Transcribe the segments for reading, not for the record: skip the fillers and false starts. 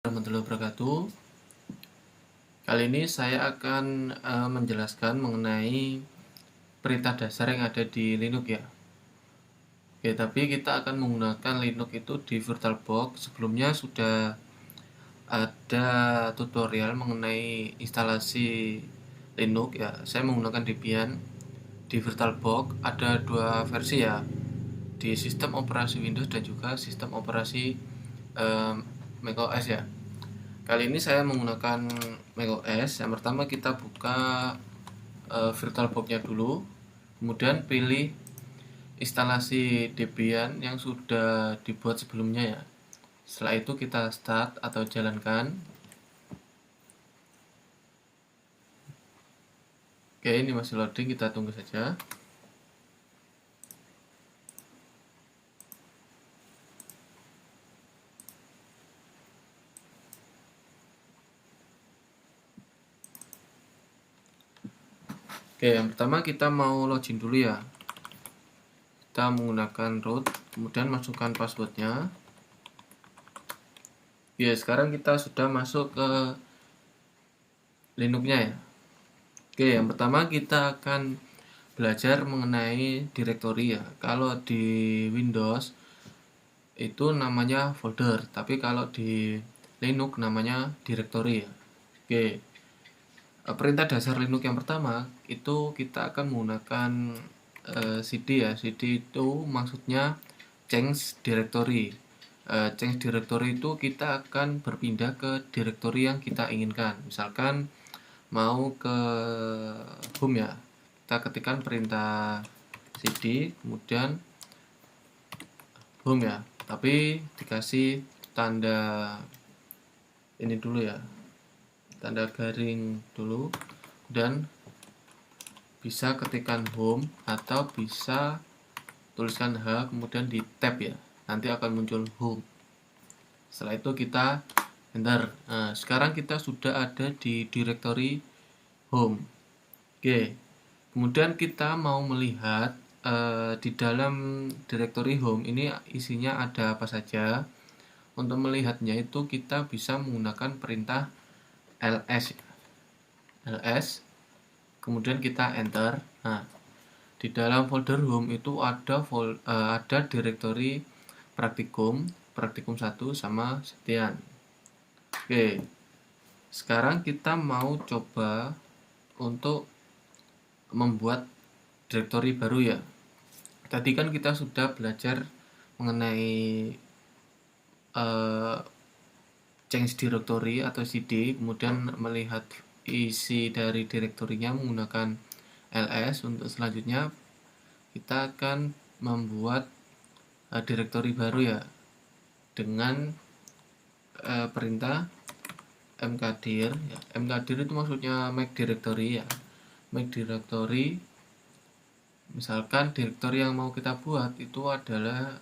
Warahmatullahi wabarakatuh. Kali ini saya akan menjelaskan mengenai perintah dasar yang ada di Linux ya. Oke, tapi kita akan menggunakan Linux itu di VirtualBox. Sebelumnya sudah ada tutorial mengenai instalasi Linux ya. Saya menggunakan Debian di VirtualBox. Ada dua versi ya, di sistem operasi Windows dan juga sistem operasi macOS ya. Kali ini saya menggunakan macOS. Yang pertama kita buka VirtualBox-nya dulu, kemudian pilih instalasi Debian yang sudah dibuat sebelumnya ya. Setelah itu kita start atau jalankan. Oke, ini masih loading, kita tunggu saja. Oke, yang pertama kita mau login dulu ya. Kita menggunakan root, kemudian masukkan passwordnya. Ya, sekarang kita sudah masuk ke Linux-nya ya. Oke, yang pertama kita akan belajar mengenai direktori ya. Kalau di Windows itu namanya folder, tapi kalau di Linux namanya direktori ya. Oke, perintah dasar Linux yang pertama itu kita akan menggunakan cd ya. cd itu maksudnya change directory. Change directory itu kita akan berpindah ke direktori yang kita inginkan. Misalkan mau ke home ya, kita ketikkan perintah cd kemudian home ya, tapi dikasih tanda ini dulu ya, tanda garing dulu, dan bisa ketikkan home atau bisa tuliskan H kemudian di tab ya, nanti akan muncul home. Setelah itu kita enter. Nah, sekarang kita sudah ada di direktori home. Oke, kemudian kita mau melihat di dalam direktori home ini isinya ada apa saja. Untuk melihatnya itu kita bisa menggunakan perintah ls, kemudian kita enter. Nah, di dalam folder home itu ada direktori praktikum 1 sama sekian. Oke, sekarang kita mau coba untuk membuat direktori baru ya. Tadi kan kita sudah belajar mengenai change directory atau cd, kemudian melihat isi dari direktorinya menggunakan ls. Untuk selanjutnya kita akan membuat direktori baru ya dengan perintah mkdir ya. Mkdir itu maksudnya make directory ya. Make directory, misalkan direktori yang mau kita buat itu adalah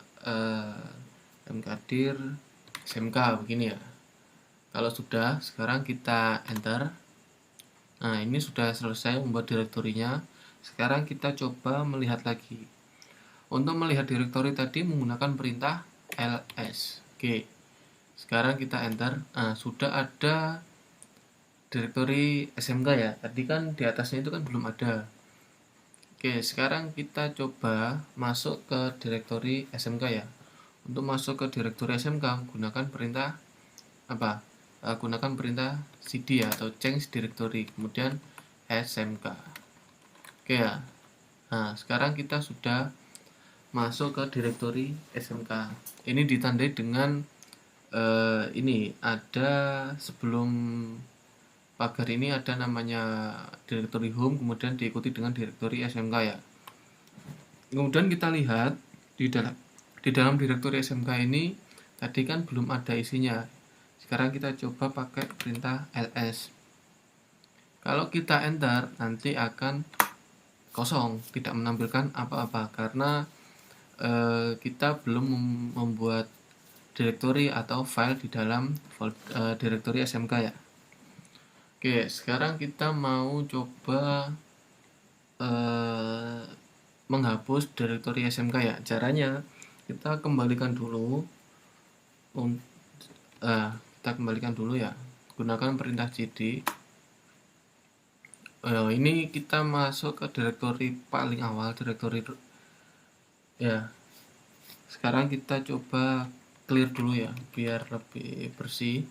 mkdir smk begini ya. Kalau sudah, sekarang kita enter. Nah, ini sudah selesai membuat direktorinya. Sekarang kita coba melihat lagi. Untuk melihat direktori tadi menggunakan perintah ls. Oke, sekarang kita enter. Nah, sudah ada direktori smk ya. Tadi kan di atasnya itu kan belum ada. Oke, sekarang kita coba masuk ke direktori smk ya. Untuk masuk ke direktori smk gunakan perintah apa? Gunakan perintah cd ya, atau change directory kemudian smk. Oke ya. Nah, sekarang kita sudah masuk ke direktori smk. Ini ditandai dengan ini ada sebelum pagar ini ada namanya direktori home, kemudian diikuti dengan direktori smk ya. Kemudian kita lihat di dalam direktori smk ini tadi kan belum ada isinya. Sekarang kita coba pakai perintah ls. Kalau kita enter nanti akan kosong, tidak menampilkan apa-apa karena kita belum membuat direktori atau file di dalam direktori smk ya. Oke, sekarang kita mau coba menghapus direktori smk ya. Caranya kita kembalikan dulu kita kembalikan dulu ya, gunakan perintah cd. Ini kita masuk ke direktori paling awal, direktori ya. Sekarang kita coba clear dulu ya biar lebih bersih.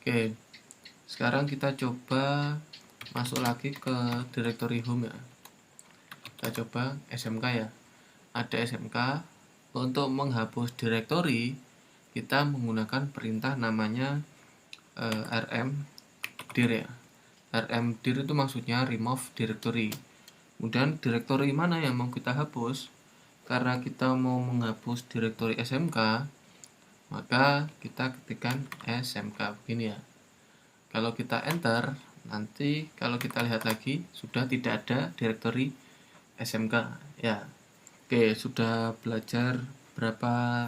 Oke, sekarang kita coba masuk lagi ke direktori home ya. Kita coba SMK ya, ada SMK. Untuk menghapus direktori kita menggunakan perintah namanya rmdir ya. Rmdir itu maksudnya remove directory. Kemudian direktori mana yang mau kita hapus? Karena kita mau menghapus direktori SMK, maka kita ketikkan SMK begini ya. Kalau kita enter, nanti kalau kita lihat lagi sudah tidak ada direktori SMK ya. Oke, sudah belajar berapa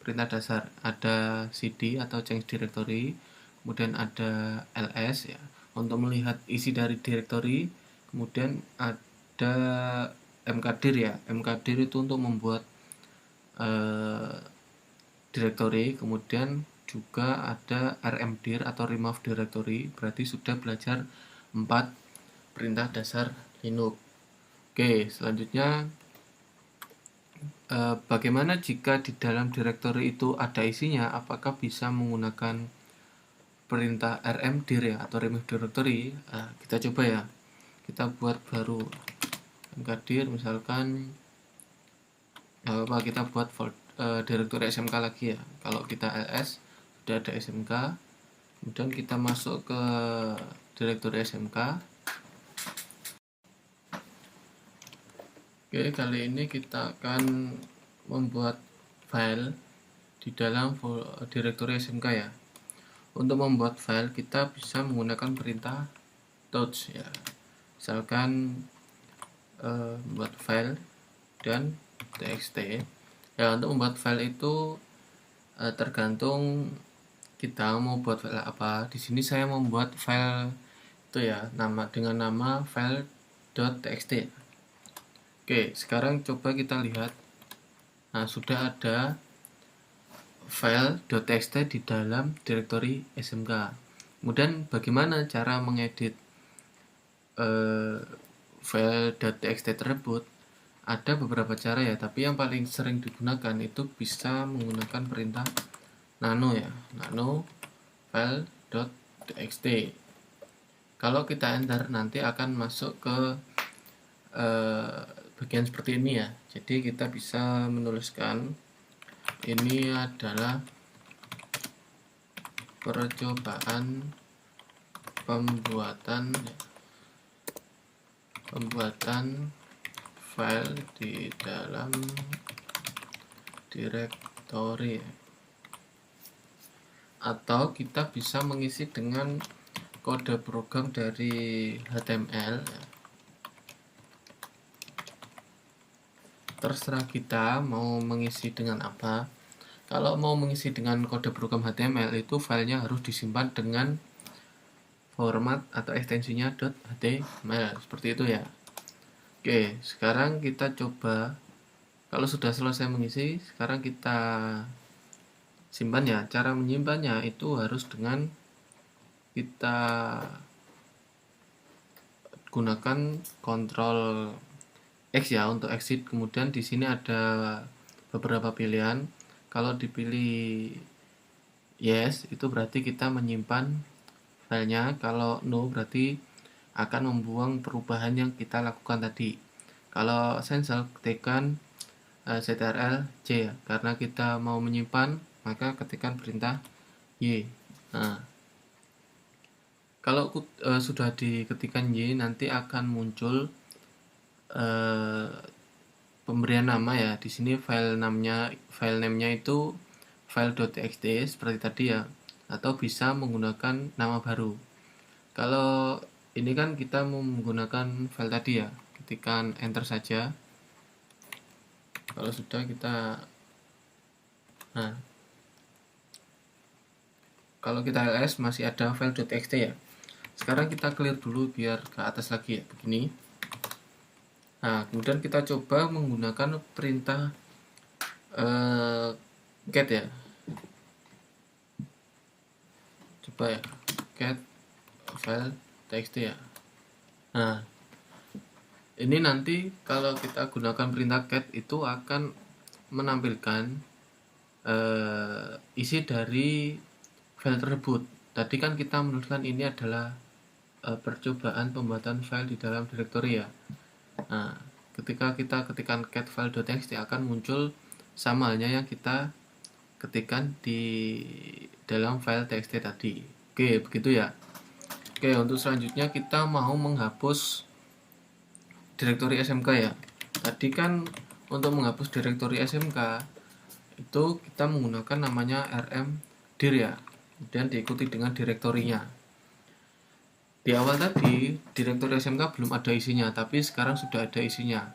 perintah dasar. Ada cd atau change directory, kemudian ada ls ya untuk melihat isi dari directory, kemudian ada mkdir ya. Mkdir itu untuk membuat directory, kemudian juga ada rmdir atau remove directory. Berarti sudah belajar 4 perintah dasar Linux. Oke, selanjutnya bagaimana jika di dalam direktori itu ada isinya? Apakah bisa menggunakan perintah rmdir ya atau remove directory? Kita coba ya, kita buat baru mkdir, misalkan apa, kita buat direktori SMK lagi ya. Kalau kita ls sudah ada SMK, kemudian kita masuk ke direktori SMK. Oke, kali ini kita akan membuat file di dalam direktori SMK ya. Untuk membuat file kita bisa menggunakan perintah touch ya. Misalkan membuat file dan txt ya. Untuk membuat file itu tergantung kita mau buat file apa. Di sini saya membuat file itu ya, dengan nama file.txt. Oke, sekarang coba kita lihat. Nah, sudah ada file.txt di dalam direktori SMK. Kemudian bagaimana cara mengedit file.txt tersebut? Ada beberapa cara ya, tapi yang paling sering digunakan itu bisa menggunakan perintah nano ya, nano file.txt. Kalau kita enter nanti akan masuk ke bagian seperti ini ya. Jadi kita bisa menuliskan ini adalah percobaan pembuatan file di dalam direktori, atau kita bisa mengisi dengan kode program dari HTML ya. Terserah kita mau mengisi dengan apa. Kalau mau mengisi dengan kode program HTML itu filenya harus disimpan dengan format atau ekstensinya .html seperti itu ya. Oke, sekarang kita coba. Kalau sudah selesai mengisi, sekarang kita simpan ya. Cara menyimpannya itu harus dengan kita gunakan Ctrl X ya untuk exit. Kemudian di sini ada beberapa pilihan. Kalau dipilih yes, itu berarti kita menyimpan filenya. Kalau no, berarti akan membuang perubahan yang kita lakukan tadi. Kalau cancel, ketikkan ctrl C ya, karena kita mau menyimpan, maka ketikkan perintah Y. Nah, kalau sudah diketikkan Y, nanti akan muncul pemberian nama ya. Di sini file name-nya itu file.txt seperti tadi ya, atau bisa menggunakan nama baru. Kalau ini kan kita mau menggunakan file tadi ya, ketikkan enter saja. Kalau sudah kita kalau kita ls masih ada file.txt ya. Sekarang kita clear dulu biar ke atas lagi ya, begini. Nah, kemudian kita coba menggunakan perintah get ya. Coba ya, cat file txt ya. Nah, ini nanti kalau kita gunakan perintah cat itu akan menampilkan isi dari file tersebut. Tadi kan kita menuliskan ini adalah percobaan pembuatan file di dalam direktori ya. Nah, ketika kita ketikkan cat file.txt akan muncul sama halnya yang kita ketikkan di dalam file txt tadi. Oke, begitu ya. Oke, untuk selanjutnya kita mau menghapus direktori SMK ya. Tadi kan untuk menghapus direktori SMK itu kita menggunakan namanya rmdir ya, kemudian diikuti dengan direktorinya. Di awal tadi direktori SMK belum ada isinya, tapi sekarang sudah ada isinya.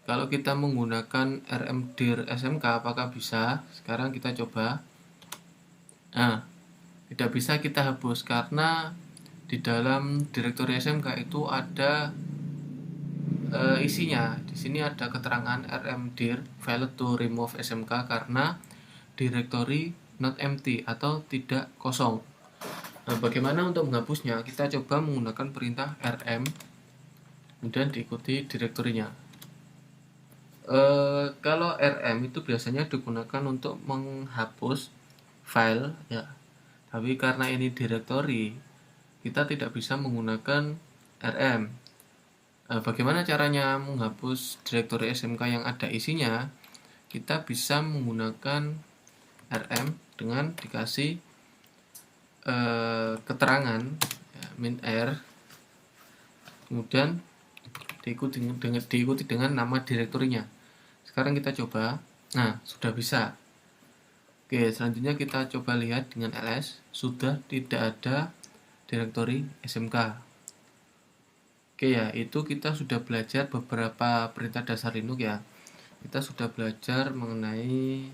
Kalau kita menggunakan rmdir SMK apakah bisa? Sekarang kita coba. Nah, tidak bisa kita hapus karena di dalam direktori SMK itu ada isinya. Di sini ada keterangan rmdir failed to remove SMK karena directory not empty atau tidak kosong. Nah, bagaimana untuk menghapusnya? Kita coba menggunakan perintah rm kemudian diikuti direktorinya. Kalau rm itu biasanya digunakan untuk menghapus file ya. Tapi karena ini directory, kita tidak bisa menggunakan rm. Bagaimana caranya menghapus direktori SMK yang ada isinya? Kita bisa menggunakan rm dengan dikasih keterangan ya, min r, kemudian diikuti dengan nama direktorinya. Sekarang kita coba. Nah, sudah bisa. Oke, selanjutnya kita coba lihat dengan ls. Sudah tidak ada direktori SMK. Oke ya, itu kita sudah belajar beberapa perintah dasar Linux ya. Kita sudah belajar mengenai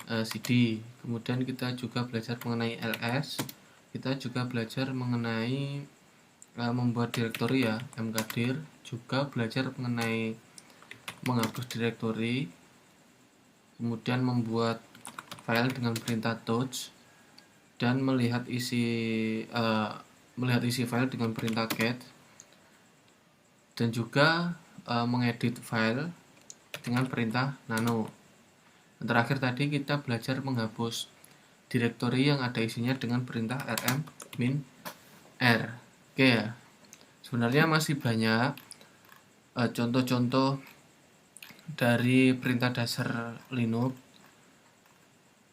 cd, kemudian kita juga belajar mengenai ls, kita juga belajar mengenai membuat direktori ya, mkdir, juga belajar mengenai menghapus direktori, kemudian membuat file dengan perintah touch, dan melihat isi file dengan perintah cat, dan juga mengedit file dengan perintah nano. Dan terakhir tadi kita belajar menghapus direktori yang ada isinya dengan perintah rm-r. Oke ya, sebenarnya masih banyak contoh-contoh dari perintah dasar Linux.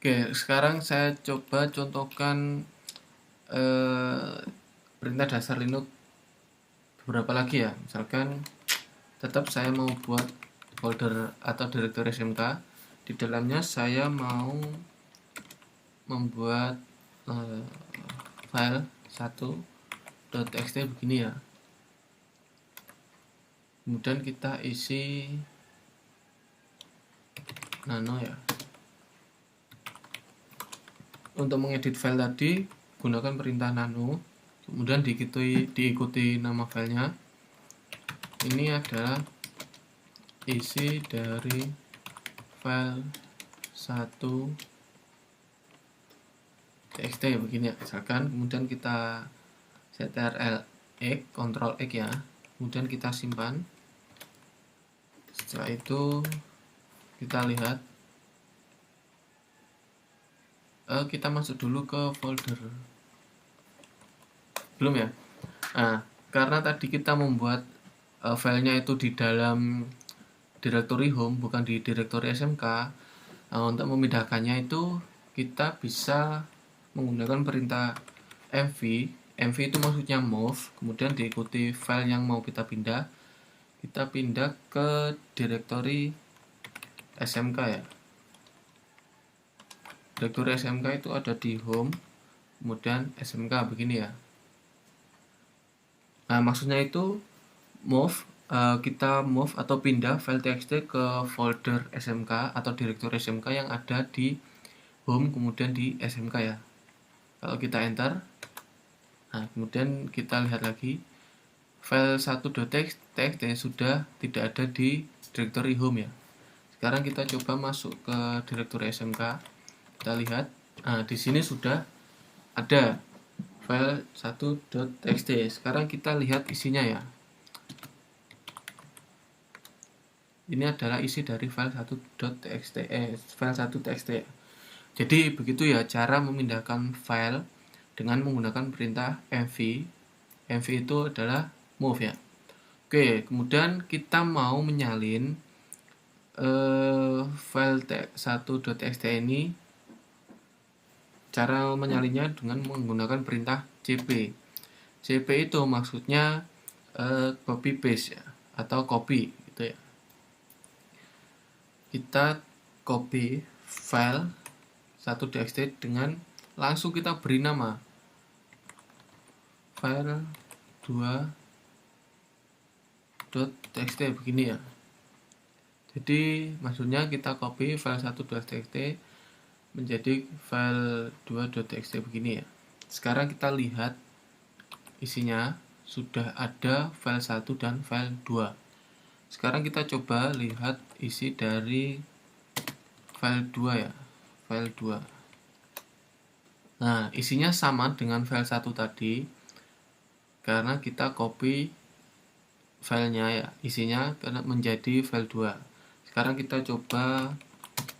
Oke, sekarang saya coba contohkan perintah dasar Linux beberapa lagi ya. Misalkan tetap saya mau buat folder atau direktori SMK, di dalamnya saya mau membuat file 1.txt begini ya. Kemudian kita isi nano ya. Untuk mengedit file tadi gunakan perintah nano, kemudian diikuti nama filenya. Ini adalah isi dari file 1.txt ya, begini ya. Misalkan kemudian kita ctrl x, ctrl x ya, kemudian kita simpan. Setelah itu kita lihat, kita masuk dulu ke folder. Belum ya. Nah, karena tadi kita membuat filenya itu di dalam directory home, bukan di directory SMK. Untuk memindahkannya itu kita bisa menggunakan perintah mv. Mv itu maksudnya move, kemudian diikuti file yang mau kita pindah. Kita pindah ke directory SMK ya. Direktori SMK itu ada di home, kemudian SMK begini ya. Nah, maksudnya itu move, kita move atau pindah file txt ke folder SMK atau direktori SMK yang ada di home kemudian di SMK ya. Kalau kita enter, nah kemudian kita lihat lagi file 1.txt sudah tidak ada di direktori home ya. Sekarang kita coba masuk ke direktori SMK. Kita lihat, nah di sini sudah ada file 1.txt. Sekarang kita lihat isinya ya. Ini adalah isi dari file 1.txt, file 1.txt. Jadi begitu ya cara memindahkan file dengan menggunakan perintah mv. Mv itu adalah move ya. Oke, kemudian kita mau menyalin file 1.txt ini. Cara menyalinnya dengan menggunakan perintah cp. Cp itu maksudnya copy paste ya, atau copy gitu ya. Kita copy file 1.txt dengan langsung kita beri nama file 2.txt begini ya. Jadi maksudnya kita copy file 1.txt menjadi file 2.txt begini ya. Sekarang kita lihat isinya sudah ada file 1 dan file 2. Sekarang kita coba lihat isi dari file 2 ya, file 2. Nah, isinya sama dengan file 1 tadi karena kita copy filenya ya, isinya karena menjadi file 2. Sekarang kita coba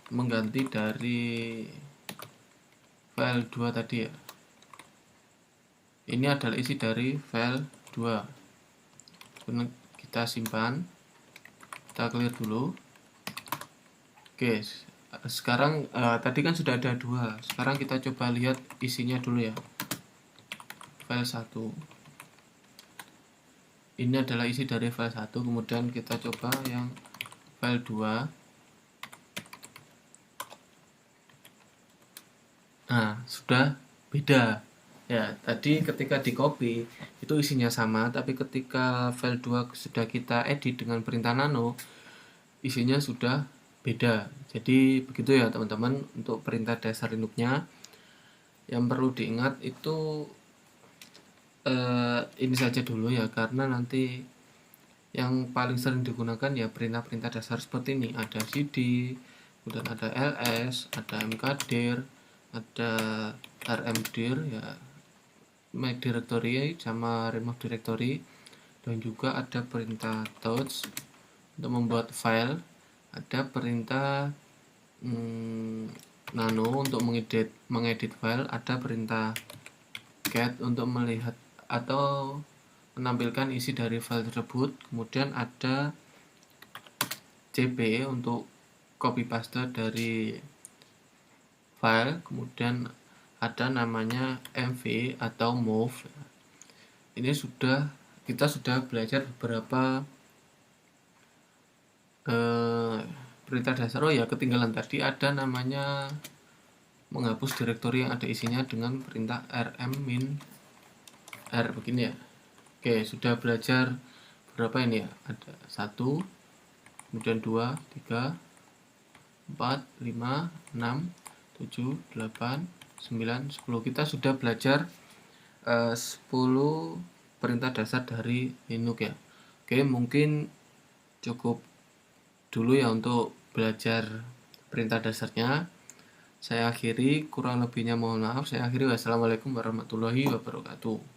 mengganti dari file 2 tadi ya. Ini adalah isi dari file 2. Kemudian kita simpan. Kita clear dulu. Oke, sekarang tadi kan sudah ada 2. Sekarang kita coba lihat isinya dulu ya. File 1. Ini adalah isi dari file 1. Kemudian kita coba yang file 2. Nah, sudah beda. Ya, tadi ketika di copy itu isinya sama, tapi ketika file 2 sudah kita edit dengan perintah nano, isinya sudah beda. Jadi begitu ya teman-teman untuk perintah dasar Linux-nya. Yang perlu diingat itu ini saja dulu ya, karena nanti yang paling sering digunakan ya perintah-perintah dasar seperti ini. Ada cd, kemudian ada ls, ada mkdir, ada rmdir ya, make directory sama remove directory, dan juga ada perintah touch untuk membuat file, ada perintah nano untuk mengedit file, ada perintah get untuk melihat atau menampilkan isi dari file tersebut, kemudian ada cp untuk copy paste dari file, kemudian ada namanya mv atau move. Ini kita sudah belajar beberapa perintah dasar. Oh ya, ketinggalan tadi ada namanya menghapus direktori yang ada isinya dengan perintah rm-r begini ya. Oke, sudah belajar berapa ini ya? Ada 1, kemudian 2, 3, 4, 5, 6, 7, 8, 9, 10. Kita sudah belajar 10 perintah dasar dari Linux ya. Oke, mungkin cukup dulu ya untuk belajar perintah dasarnya. Saya akhiri, kurang lebihnya mohon maaf. Saya akhiri, wassalamualaikum warahmatullahi wabarakatuh.